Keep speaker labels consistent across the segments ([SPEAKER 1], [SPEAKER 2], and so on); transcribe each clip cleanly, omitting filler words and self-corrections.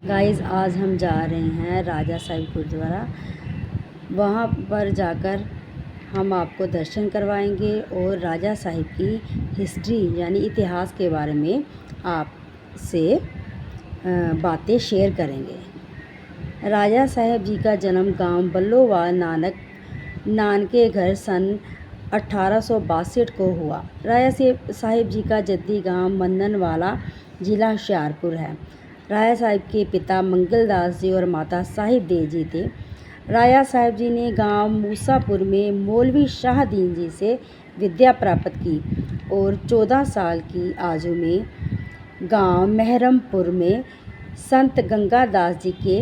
[SPEAKER 1] Guys आज हम जा रहे हैं राजा साहिब गुरुद्वारा। वहाँ पर जाकर हम आपको दर्शन करवाएंगे और राजा साहिब की हिस्ट्री यानी इतिहास के बारे में आपसे बातें शेयर करेंगे। राजा साहिब जी का जन्म गांव बल्लोवाल नानके घर सन 1862 को हुआ। राजा साहिब जी का जद्दी गांव मन्ननवाला जिला होशियारपुर है। राजा साहिब के पिता मंगलदास जी और माता साहिब देव जी थे। राजा साहिब जी ने गांव मूसापुर में मौलवी शाहदीन जी से विद्या प्राप्त की और 14 साल की आयु में गांव महरमपुर में संत गंगादास जी के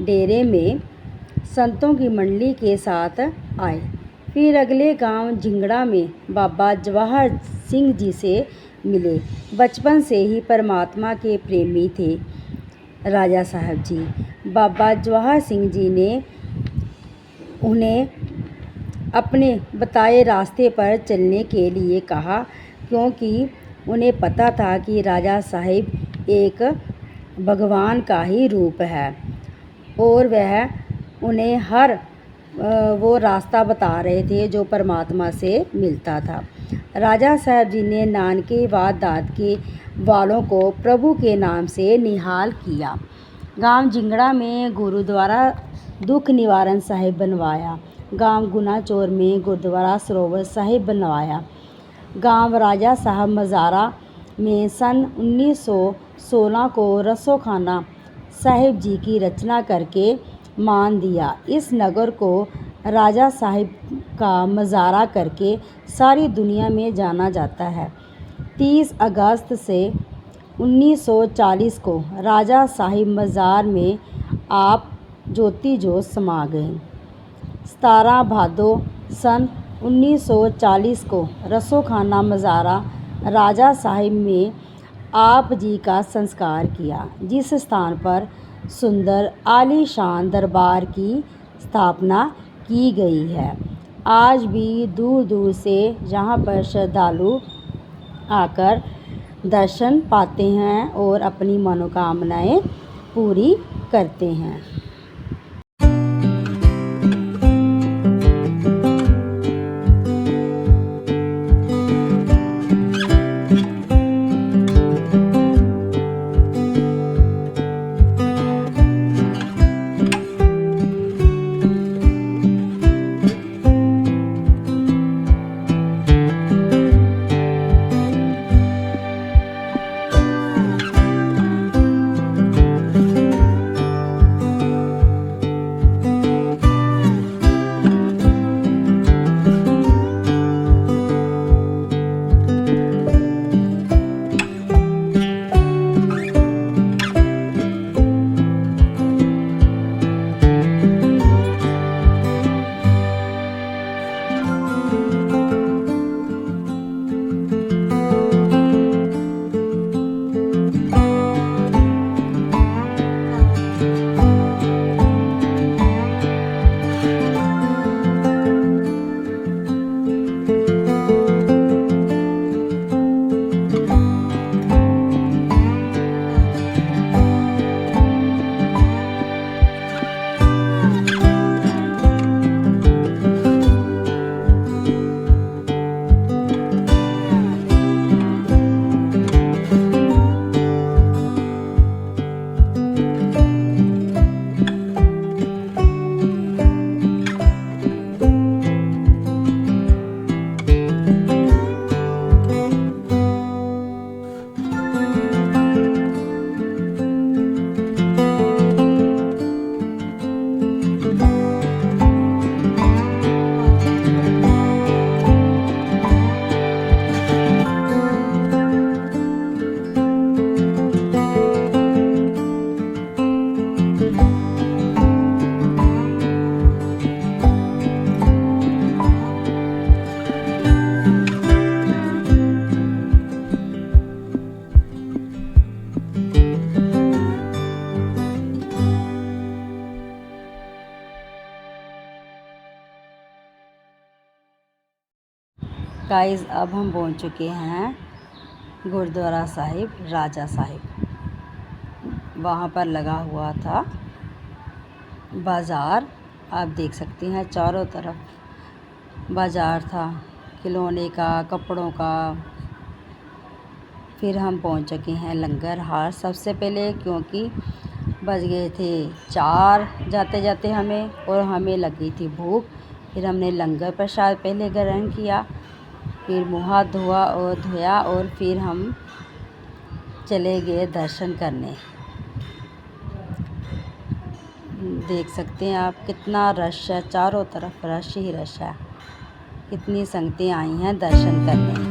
[SPEAKER 1] डेरे में संतों की मंडली के साथ आए। फिर अगले गांव झिंगड़ा में बाबा जवाहर सिंह जी से मिले। बचपन से ही परमात्मा के प्रेमी थे राजा साहब जी। बाबा जवाहर सिंह जी ने उन्हें अपने बताए रास्ते पर चलने के लिए कहा, क्योंकि उन्हें पता था कि राजा साहिब एक भगवान का ही रूप है और वह उन्हें हर वो रास्ता बता रहे थे जो परमात्मा से मिलता था। राजा साहब जी ने नानके व दादके वालों को प्रभु के नाम से निहाल किया। गांव झिंगड़ा में गुरुद्वारा दुख निवारण साहिब बनवाया। गांव गुनाचौर में गुरुद्वारा सरोवर साहिब बनवाया। गांव राजा साहब मज़ारा में सन 1916 को रसोखाना साहिब जी की रचना करके मान दिया। इस नगर को राजा साहिब का मज़ारा करके सारी दुनिया में जाना जाता है। 30 अगस्त से 1940 को राजा साहिब मज़ार में आप ज्योति जोत समा गए। 17 भादो सन 1940 को रसोखाना मज़ारा राजा साहिब में आप जी का संस्कार किया, जिस स्थान पर सुंदर आलीशान दरबार की स्थापना की गई है। आज भी दूर दूर से यहाँ पर श्रद्धालु आकर दर्शन पाते हैं और अपनी मनोकामनाएं पूरी करते हैं। गाइस अब हम पहुंच चुके हैं गुरुद्वारा साहिब राजा साहिब। वहाँ पर लगा हुआ था बाज़ार। आप देख सकते हैं चारों तरफ बाज़ार था, खिलौने का, कपड़ों का। फिर हम पहुँच चुके हैं लंगर हार सबसे पहले, क्योंकि बज गए थे 4 जाते जाते हमें, और हमें लग गई थी भूख। फिर हमने लंगर प्रसाद पहले ग्रहण किया, फिर मुँह हाथ धोया और फिर हम चले गए दर्शन करने। देख सकते हैं आप कितना रश है, चारों तरफ रश ही रश है। कितनी संगतें आई हैं दर्शन करने।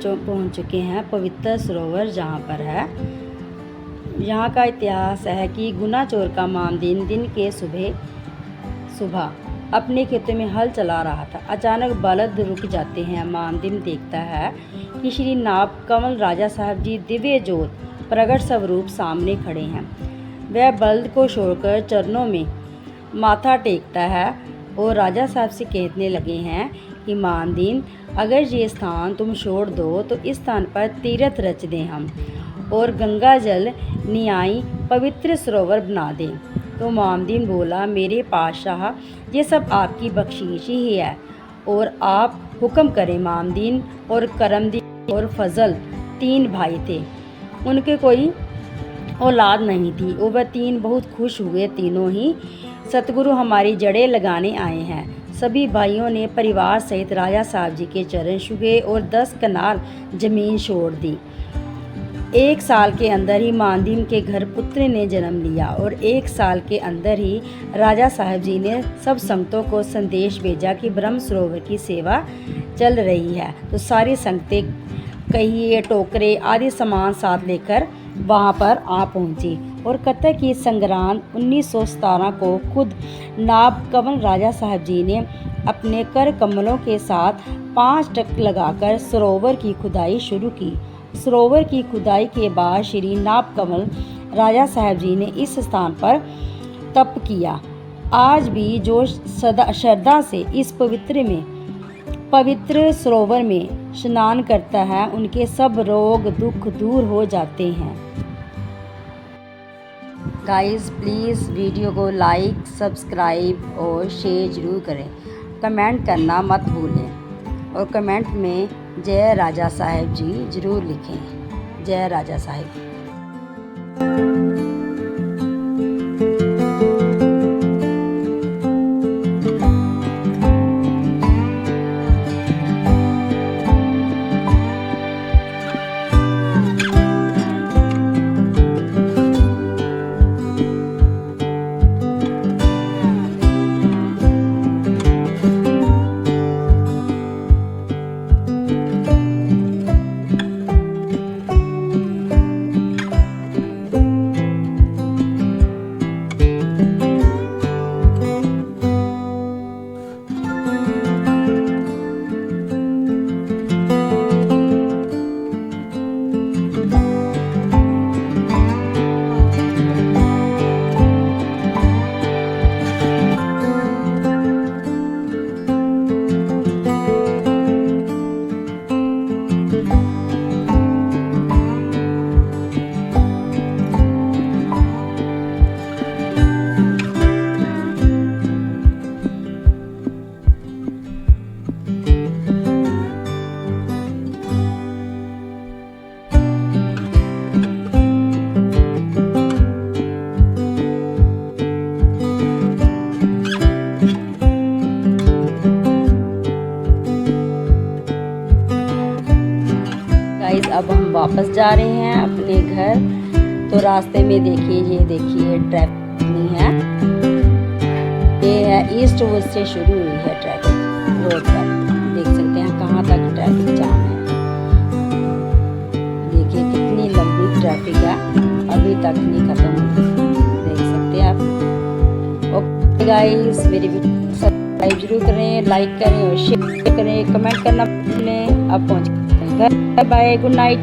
[SPEAKER 1] पहुंच चुके हैं पवित्र सरोवर जहां पर है। यहाँ का इतिहास है कि गुना चोर का मामदीन दिन के सुबह अपने खेतों में हल चला रहा था। अचानक बलद रुक जाते हैं। मामदीन देखता है कि श्री नाभ कमल राजा साहब जी दिव्य ज्योत प्रगट स्वरूप सामने खड़े हैं। वह बलद को छोड़कर चरणों में माथा टेकता है और राजा साहब से कहने लगे हैं कि मामदीन, अगर ये स्थान तुम छोड़ दो तो इस स्थान पर तीर्थ रच दें हम और गंगा जल नियाई पवित्र सरोवर बना दें। तो मामदीन बोला, मेरे पातशाह, ये सब आपकी बख्शीश ही है और आप हुक्म करें। मामदीन और करमदीन और फजल 3 भाई थे। उनके कोई औलाद नहीं थी और वह 3 बहुत खुश हुए। तीनों ही सतगुरु हमारी जड़ें लगाने आए हैं। सभी भाइयों ने परिवार सहित राजा साहब जी के चरण छुए और 10 कनाल जमीन छोड़ दी। 1 साल के अंदर ही मामदीन के घर पुत्र ने जन्म लिया और 1 साल के अंदर ही राजा साहब जी ने सब संगतों को संदेश भेजा कि ब्रह्म सरोवर की सेवा चल रही है। तो सारी संगतें कहिए, टोकरे आदि सामान साथ लेकर वहाँ पर आ पहुँची और कतक की संग्रांद 1917 को खुद नाभ कमल राजा साहब जी ने अपने कर कमलों के साथ 5 टक लगाकर सरोवर की खुदाई शुरू की। सरोवर की खुदाई के बाद श्री नाभ कमल राजा साहब जी ने इस स्थान पर तप किया। आज भी जो सदा श्रद्धा से इस पवित्र सरोवर में स्नान करता है, उनके सब रोग दुख दूर हो जाते हैं। गाइस, प्लीज़ वीडियो को लाइक, सब्सक्राइब और शेयर ज़रूर करें। कमेंट करना मत भूलें और कमेंट में जय राजा साहब जी ज़रूर लिखें। जय राजा साहब। अब हम वापस जा रहे हैं अपने घर। तो रास्ते में देखिए ट्रैफिक नहीं है। ये है ईस्ट वेस्ट से शुरू हुई है ट्रैफिक रोड पर। देख सकते हैं कहाँ तक ट्रैफिक जाम है। देखिए कितनी लंबी ट्रैफिक है, अभी तक नहीं खत्म हुई। देख सकते हैं आप। ओके गाइस, मेरी वीडियो सब्सक्राइब जरूर करें, लाइक करें और शेयर करें, कमेंट करना भूलें। अब पहुँच गए। Bye bye, good night.